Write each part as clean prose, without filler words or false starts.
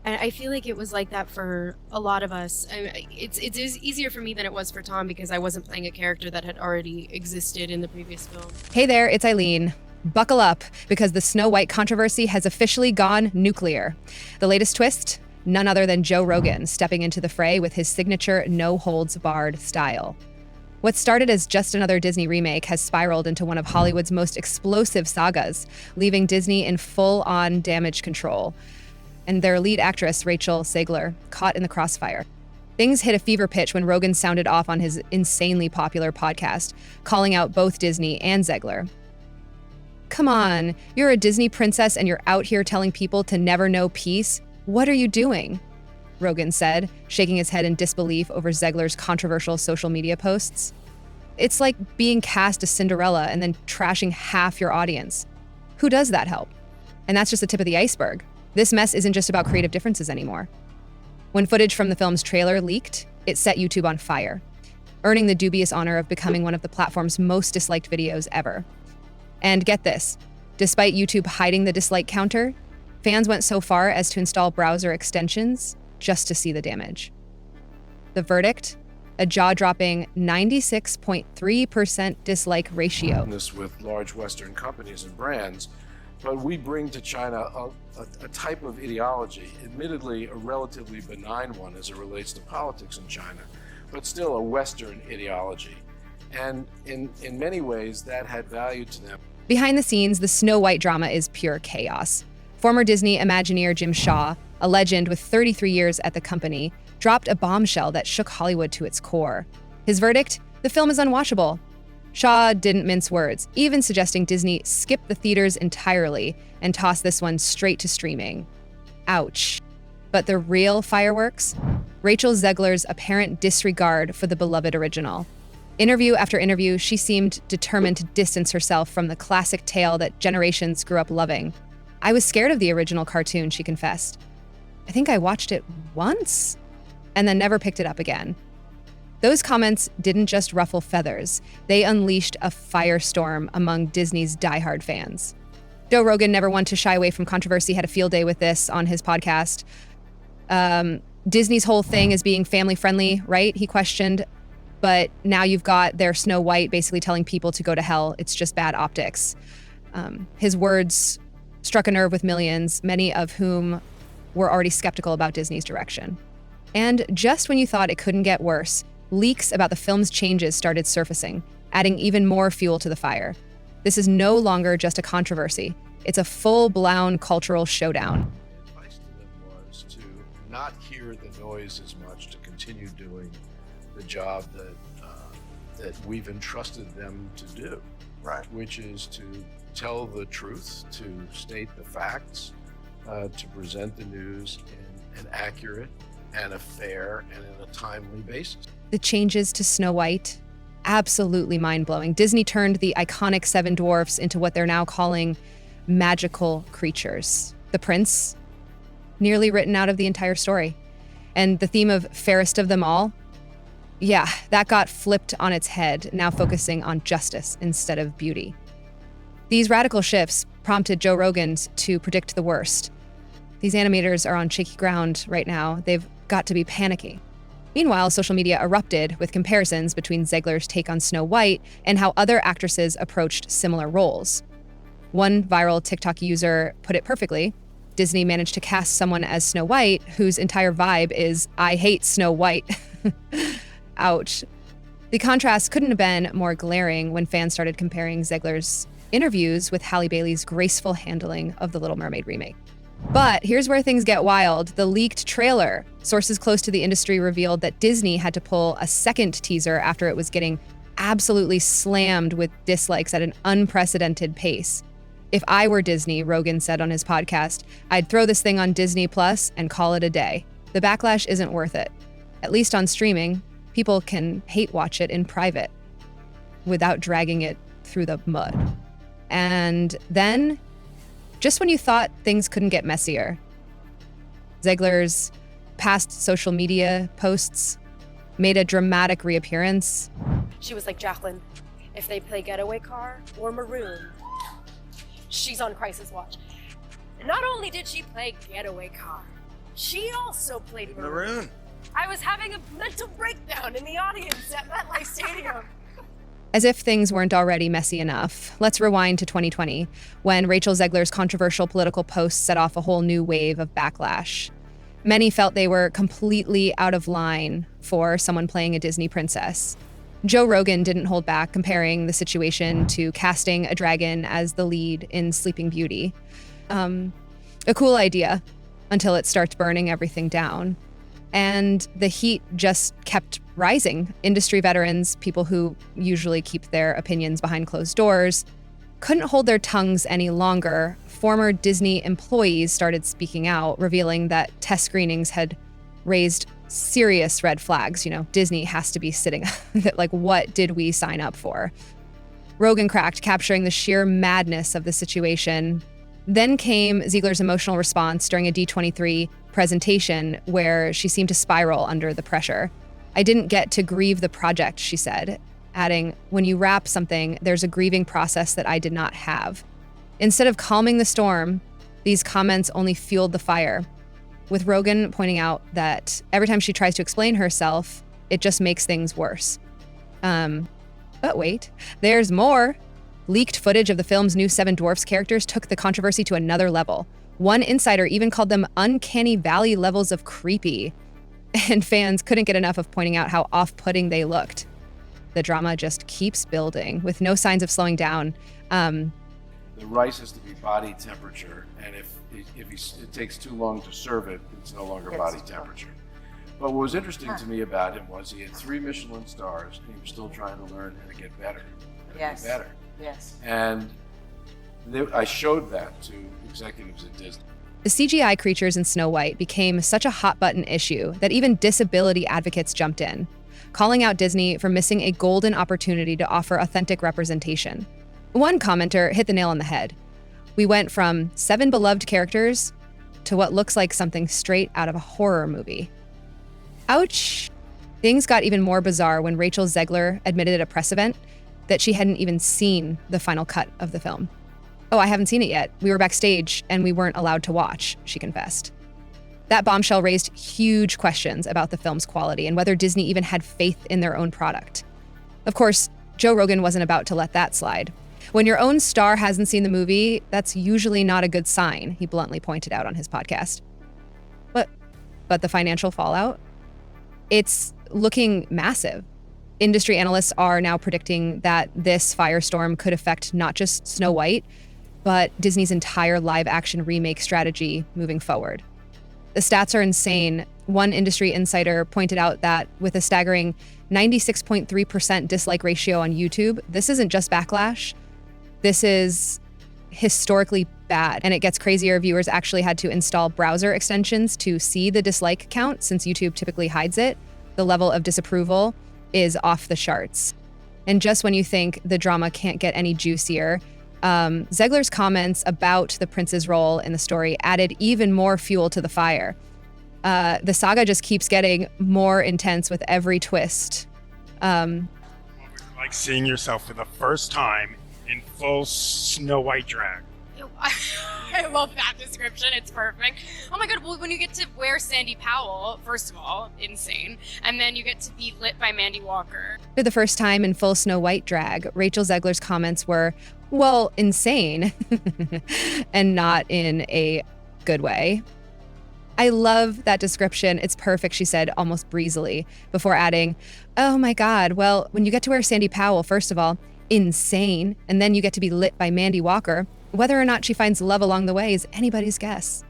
And I feel like it was like that for a lot of us. It's easier for me than it was for Tom because I wasn't playing a character that had already existed in the previous film. Hey there, it's Eileen. Buckle up, because the SnowWhite controversy has officially gone nuclear. The latest twist? None other than Joe Rogan stepping into the fray with his signature no-holds-barred style. What started as just another Disney remake has spiraled into one of Hollywood's most explosive sagas, leaving Disney in full-on damage control, and their lead actress, Rachel Zegler, caught in the crossfire. Things hit a fever pitch when Rogan sounded off on his insanely popular podcast, calling out both Disney and Zegler. Come on, you're a Disney princess and you're out here telling people to never know peace? What are you doing? Rogan said, shaking his head in disbelief over Zegler's controversial social media posts. It's like being cast as Cinderella and then trashing half your audience. Who does that help? And that's just the tip of the iceberg. This mess isn't just about creative differences anymore. When footage from the film's trailer leaked, it set YouTube on fire, earning the dubious honor of becoming one of the platform's most disliked videos ever. And get this, despite YouTube hiding the dislike counter, fans went so far as to install browser extensions just to see the damage. The verdict? A jaw-dropping 96.3% dislike ratio. This with large Western companies and brands, but we bring to China a type of ideology, admittedly a relatively benign one as it relates to politics in China, but still a Western ideology. And in many ways, that had value to them. Behind the scenes, the SnowWhite drama is pure chaos. Former Disney Imagineer Jim Shaw, a legend with 33 years at the company, dropped a bombshell that shook Hollywood to its core. His verdict? The film is unwatchable. Shaw didn't mince words, even suggesting Disney skip the theaters entirely and toss this one straight to streaming. Ouch. But the real fireworks? Rachel Zegler's apparent disregard for the beloved original. Interview after interview, she seemed determined to distance herself from the classic tale that generations grew up loving. I was scared of the original cartoon, she confessed. I think I watched it once and then never picked it up again. Those comments didn't just ruffle feathers, they unleashed a firestorm among Disney's diehard fans. Joe Rogan, never one to shy away from controversy, had a field day with this on his podcast. Disney's whole thing is being family friendly, right? He questioned. But now you've got their SnowWhite basically telling people to go to hell. It's just bad optics. His words struck a nerve with millions, many of whom were already skeptical about Disney's direction. And just when you thought it couldn't get worse, leaks about the film's changes started surfacing, adding even more fuel to the fire. This is no longer just a controversy. It's a full-blown cultural showdown. My advice to them was to not hear the noise as much, to continue doing the job that we've entrusted them to do, Right. which is to tell the truth, to state the facts, to present the news in an accurate and a fair and in a timely basis. The changes to SnowWhite, absolutely mind-blowing. Disney turned the iconic seven dwarfs into what they're now calling magical creatures. The prince, nearly written out of the entire story. And the theme of fairest of them all, yeah, that got flipped on its head, now focusing on justice instead of beauty. These radical shifts prompted Joe Rogan to predict the worst. These animators are on shaky ground right now. They've got to be panicking. Meanwhile, social media erupted with comparisons between Zegler's take on SnowWhite and how other actresses approached similar roles. One viral TikTok user put it perfectly. Disney managed to cast someone as SnowWhite whose entire vibe is, I hate SnowWhite. Ouch. The contrast couldn't have been more glaring when fans started comparing Zegler's interviews with Halle Bailey's graceful handling of The Little Mermaid remake. But here's where things get wild. The leaked trailer. Sources close to the industry revealed that Disney had to pull a second teaser after it was getting absolutely slammed with dislikes at an unprecedented pace. If I were Disney, Rogan said on his podcast, I'd throw this thing on Disney Plus and call it a day. The backlash isn't worth it. At least on streaming, people can hate watch it in private without dragging it through the mud. And then, just when you thought things couldn't get messier, Zegler's past social media posts made a dramatic reappearance. She was like, Jacqueline, if they play Getaway Car or Maroon, she's on crisis watch. And not only did she play Getaway Car, She also played Maroon. I was having a mental breakdown in the audience at MetLife Stadium. As if things weren't already messy enough, let's rewind to 2020, when Rachel Zegler's controversial political posts set off a whole new wave of backlash. Many felt they were completely out of line for someone playing a Disney princess. Joe Rogan didn't hold back, comparing the situation to casting a dragon as the lead in Sleeping Beauty. A cool idea, until it starts burning everything down. And the heat just kept rising. Industry veterans, people who usually keep their opinions behind closed doors, couldn't hold their tongues any longer. Former Disney employees started speaking out, revealing that test screenings had raised serious red flags. Disney has to be sitting that, like, what did we sign up for? Rogan cracked, capturing the sheer madness of the situation. Then came Zegler's emotional response during a D23 presentation where she seemed to spiral under the pressure. "I didn't get to grieve the project," she said, adding, "When you wrap something, there's a grieving process that I did not have." Instead of calming the storm, these comments only fueled the fire, with Rogan pointing out that every time she tries to explain herself, it just makes things worse. But wait, there's more. Leaked footage of the film's new Seven Dwarfs characters took the controversy to another level. One insider even called them uncanny valley levels of creepy, and fans couldn't get enough of pointing out how off-putting they looked. The drama just keeps building, with no signs of slowing down. The rice has to be body temperature, and if it takes too long to serve it, it's no longer body temperature. But what was interesting to me about him was he had 3 Michelin stars, and he was still trying to learn how to get better. Yes. Get better. Yes. And I showed that to executives at Disney. The CGI creatures in SnowWhite became such a hot-button issue that even disability advocates jumped in, calling out Disney for missing a golden opportunity to offer authentic representation. One commenter hit the nail on the head. "We went from 7 beloved characters to what looks like something straight out of a horror movie." Ouch! Things got even more bizarre when Rachel Zegler admitted at a press event that she hadn't even seen the final cut of the film. "Oh, I haven't seen it yet. We were backstage and we weren't allowed to watch," she confessed. That bombshell raised huge questions about the film's quality and whether Disney even had faith in their own product. Of course, Joe Rogan wasn't about to let that slide. "When your own star hasn't seen the movie, that's usually not a good sign," he bluntly pointed out on his podcast. But the financial fallout? It's looking massive. Industry analysts are now predicting that this firestorm could affect not just SnowWhite, but Disney's entire live-action remake strategy moving forward. The stats are insane. One industry insider pointed out that with a staggering 96.3% dislike ratio on YouTube, this isn't just backlash. This is historically bad. And it gets crazier. Viewers actually had to install browser extensions to see the dislike count, since YouTube typically hides it. The level of disapproval is off the charts. And just when you think the drama can't get any juicier, Zegler's comments about the prince's role in the story added even more fuel to the fire. The saga just keeps getting more intense with every twist. Like seeing yourself for the first time in full Snow White drag. I love that description. It's perfect. Oh my god, well, when you get to wear Sandy Powell, first of all, insane. And then you get to be lit by Mandy Walker. For the first time in full Snow White drag, Rachel Zegler's comments were, well, insane, and not in a good way. "I love that description. It's perfect," she said almost breezily, before adding, "Oh my god, well, when you get to wear Sandy Powell, first of all, insane, and then you get to be lit by Mandy Walker. Whether or not she finds love along the way is anybody's guess."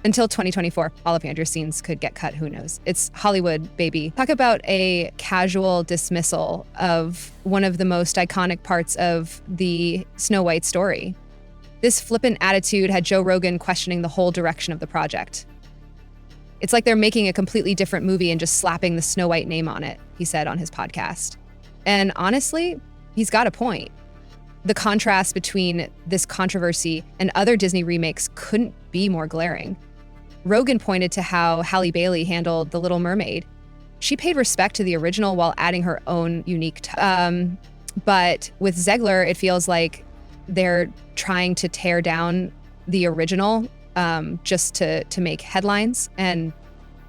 Until 2024, Ollivanders scenes could get cut, who knows? It's Hollywood, baby. Talk about a casual dismissal of one of the most iconic parts of the Snow White story. This flippant attitude had Joe Rogan questioning the whole direction of the project. "It's like they're making a completely different movie and just slapping the Snow White name on it," he said on his podcast. And honestly, he's got a point. The contrast between this controversy and other Disney remakes couldn't be more glaring. Rogan pointed to how Halle Bailey handled The Little Mermaid. She paid respect to the original while adding her own unique but with Zegler, it feels like they're trying to tear down the original just to make headlines. And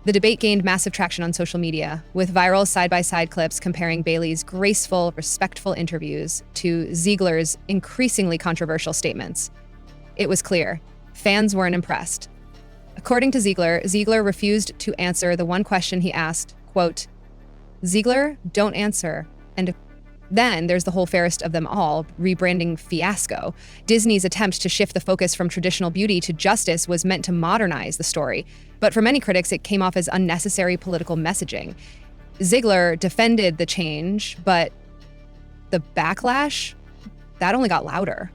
the debate gained massive traction on social media, with viral side-by-side clips comparing Bailey's graceful, respectful interviews to Zegler's increasingly controversial statements. It was clear, fans weren't impressed. According to Zegler, Zegler refused to answer the one question he asked, quote, "Zegler, don't answer." And then there's the whole fairest of them all, rebranding fiasco. Disney's attempt to shift the focus from traditional beauty to justice was meant to modernize the story, but for many critics, it came off as unnecessary political messaging. Zegler defended the change, but the backlash, that only got louder.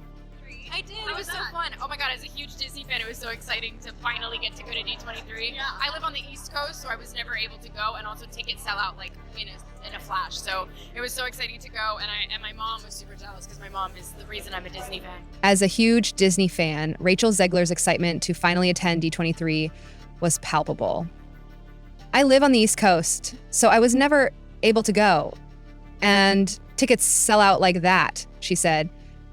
I did. It was so fun. Oh my god, as a huge Disney fan, it was so exciting to finally get to go to D23. Yeah. I live on the East Coast, so I was never able to go, and also tickets sell out like in a flash. So it was so exciting to go, and my mom was super jealous because my mom is the reason I'm a Disney fan. As a huge Disney fan, Rachel Zegler's excitement to finally attend D23 was palpable. I live on the East Coast, so I was never able to go. And tickets sell out like that, she said,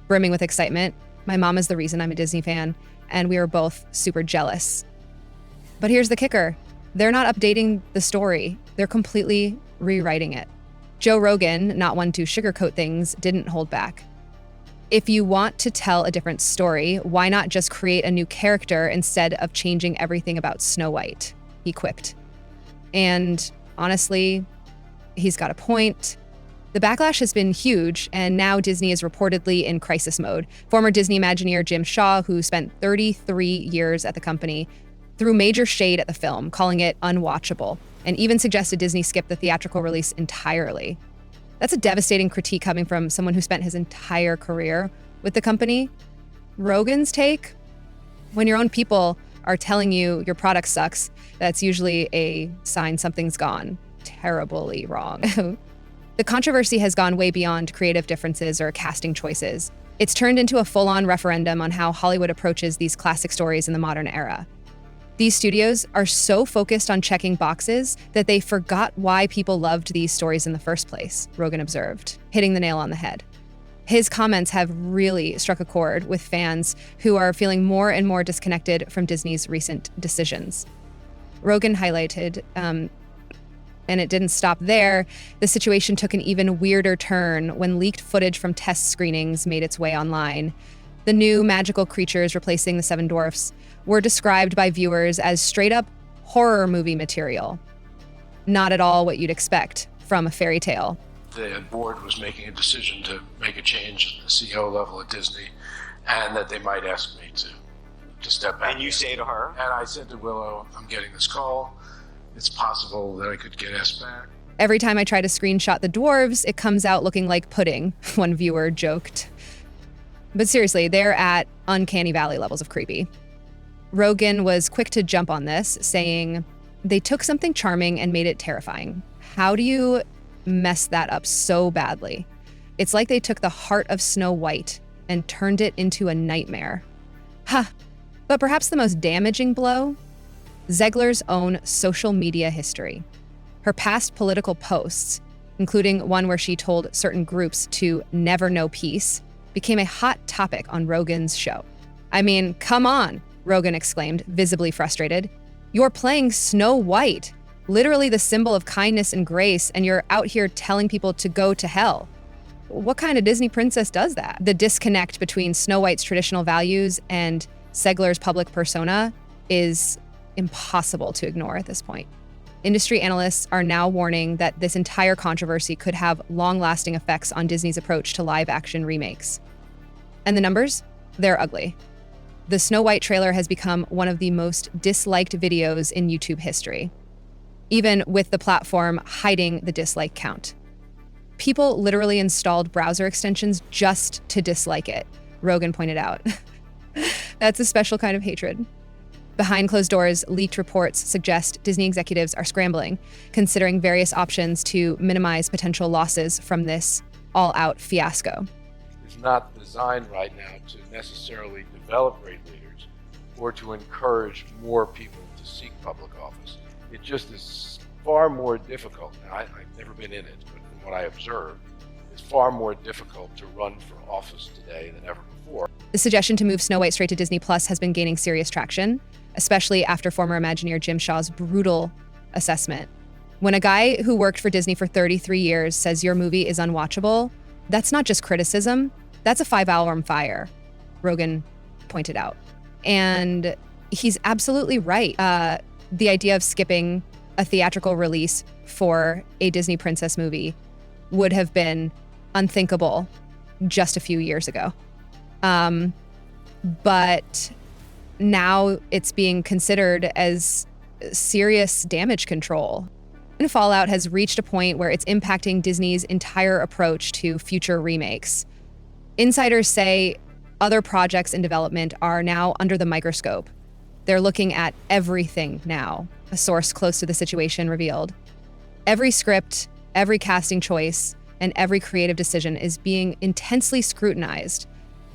brimming with excitement. My mom is the reason I'm a Disney fan, and we were both super jealous. But here's the kicker. They're not updating the story. They're completely rewriting it. Joe Rogan, not one to sugarcoat things, didn't hold back. If you want to tell a different story, why not just create a new character instead of changing everything about SnowWhite? He quipped. And honestly, he's got a point. The backlash has been huge, and now Disney is reportedly in crisis mode. Former Disney Imagineer Jim Shaw, who spent 33 years at the company, threw major shade at the film, calling it unwatchable, and even suggested Disney skip the theatrical release entirely. That's a devastating critique coming from someone who spent his entire career with the company. Rogan's take? When your own people are telling you your product sucks, that's usually a sign something's gone terribly wrong. The controversy has gone way beyond creative differences or casting choices. It's turned into a full-on referendum on how Hollywood approaches these classic stories in the modern era. These studios are so focused on checking boxes that they forgot why people loved these stories in the first place, Rogan observed, hitting the nail on the head. His comments have really struck a chord with fans who are feeling more and more disconnected from Disney's recent decisions. Rogan highlighted, and it didn't stop there. The situation took an even weirder turn when leaked footage from test screenings made its way online. The new magical creatures replacing the Seven Dwarfs were described by viewers as straight-up horror movie material. Not at all what you'd expect from a fairy tale. The board was making a decision to make a change at the CEO level at Disney, and that they might ask me to step back. And you say to her? And I said to Willow, I'm getting this call. It's possible that I could get asked back. Every time I try to screenshot the dwarves, it comes out looking like pudding, one viewer joked. But seriously, they're at uncanny valley levels of creepy. Rogan was quick to jump on this, saying, they took something charming and made it terrifying. How do you mess that up so badly? It's like they took the heart of SnowWhite and turned it into a nightmare. Ha! But perhaps the most damaging blow? Zegler's own social media history. Her past political posts, including one where she told certain groups to never know peace, became a hot topic on Rogan's show. I mean, come on, Rogan exclaimed, visibly frustrated. You're playing SnowWhite, literally the symbol of kindness and grace, and you're out here telling people to go to hell. What kind of Disney princess does that? The disconnect between SnowWhite's traditional values and Zegler's public persona is impossible to ignore at this point. Industry analysts are now warning that this entire controversy could have long-lasting effects on Disney's approach to live-action remakes. And the numbers? They're ugly. The SnowWhite trailer has become one of the most disliked videos in YouTube history, even with the platform hiding the dislike count. People literally installed browser extensions just to dislike it, Rogan pointed out. That's a special kind of hatred. Behind closed doors, leaked reports suggest Disney executives are scrambling, considering various options to minimize potential losses from this all-out fiasco. It's not designed right now to necessarily develop great leaders or to encourage more people to seek public office. It just is far more difficult. Now, I've never been in it, but from what I observed, it's far more difficult to run for office today than ever before. The suggestion to move SnowWhite straight to Disney Plus has been gaining serious traction. especially after former Imagineer Jim Shaw's brutal assessment. When a guy who worked for Disney for 33 years says your movie is unwatchable, that's not just criticism, that's a 5-alarm fire, Rogan pointed out. And he's absolutely right. The idea of skipping a theatrical release for a Disney princess movie would have been unthinkable just a few years ago. But now it's being considered as serious damage control. And Fallout has reached a point where it's impacting Disney's entire approach to future remakes. Insiders say other projects in development are now under the microscope. They're looking at everything now, a source close to the situation revealed. Every script, every casting choice, and every creative decision is being intensely scrutinized.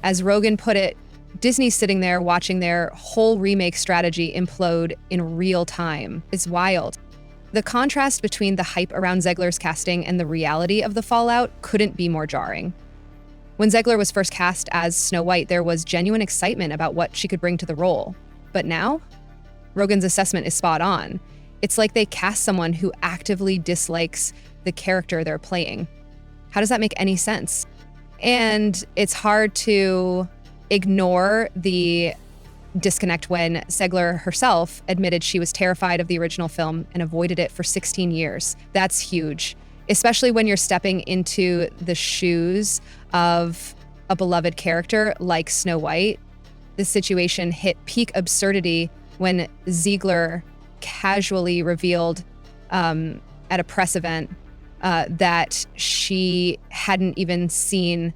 As Rogan put it, Disney's sitting there watching their whole remake strategy implode in real time. It's wild. The contrast between the hype around Zegler's casting and the reality of the fallout couldn't be more jarring. When Zegler was first cast as SnowWhite, there was genuine excitement about what she could bring to the role. But now, Rogan's assessment is spot on. It's like they cast someone who actively dislikes the character they're playing. How does that make any sense? And it's hard to ignore the disconnect when Zegler herself admitted she was terrified of the original film and avoided it for 16 years. That's huge, especially when you're stepping into the shoes of a beloved character like SnowWhite. This situation hit peak absurdity when Zegler casually revealed at a press event that she hadn't even seen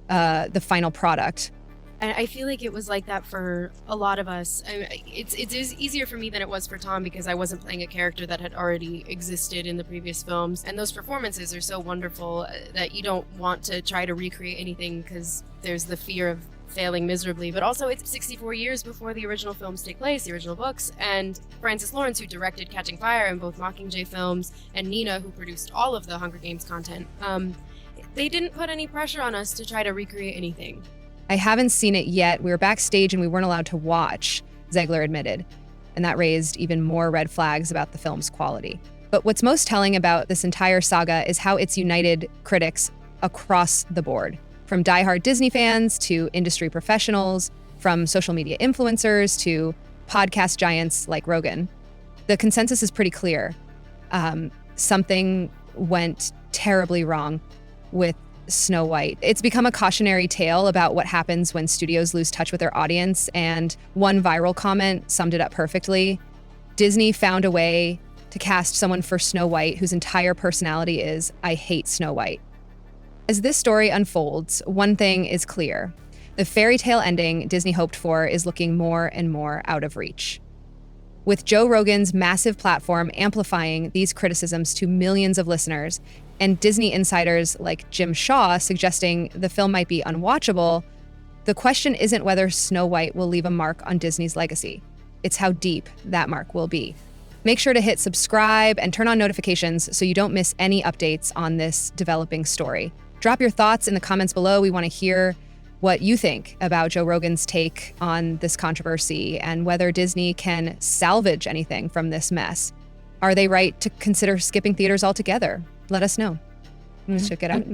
the final product. And I feel like it was like that for a lot of us. It's easier for me than it was for Tom because I wasn't playing a character that had already existed in the previous films. And those performances are so wonderful that you don't want to try to recreate anything because there's the fear of failing miserably. But also, it's 64 years before the original films take place, the original books. And Francis Lawrence, who directed Catching Fire and both Mockingjay films, and Nina, who produced all of the Hunger Games content, they didn't put any pressure on us to try to recreate anything. I haven't seen it yet. We were backstage and we weren't allowed to watch, Zegler admitted, and that raised even more red flags about the film's quality. But what's most telling about this entire saga is how it's united critics across the board, from diehard Disney fans to industry professionals, from social media influencers to podcast giants like Rogan. The consensus is pretty clear. Something went terribly wrong with SnowWhite. It's become a cautionary tale about what happens when studios lose touch with their audience, and one viral comment summed it up perfectly. Disney found a way to cast someone for SnowWhite whose entire personality is, I hate SnowWhite. As this story unfolds, one thing is clear. The fairy tale ending Disney hoped for is looking more and more out of reach. With Joe Rogan's massive platform amplifying these criticisms to millions of listeners, and Disney insiders like Jim Shaw suggesting the film might be unwatchable, the question isn't whether SnowWhite will leave a mark on Disney's legacy. It's how deep that mark will be. Make sure to hit subscribe and turn on notifications so you don't miss any updates on this developing story. Drop your thoughts in the comments below. We want to hear what you think about Joe Rogan's take on this controversy and whether Disney can salvage anything from this mess. Are they right to consider skipping theaters altogether? Let us know. Check it out.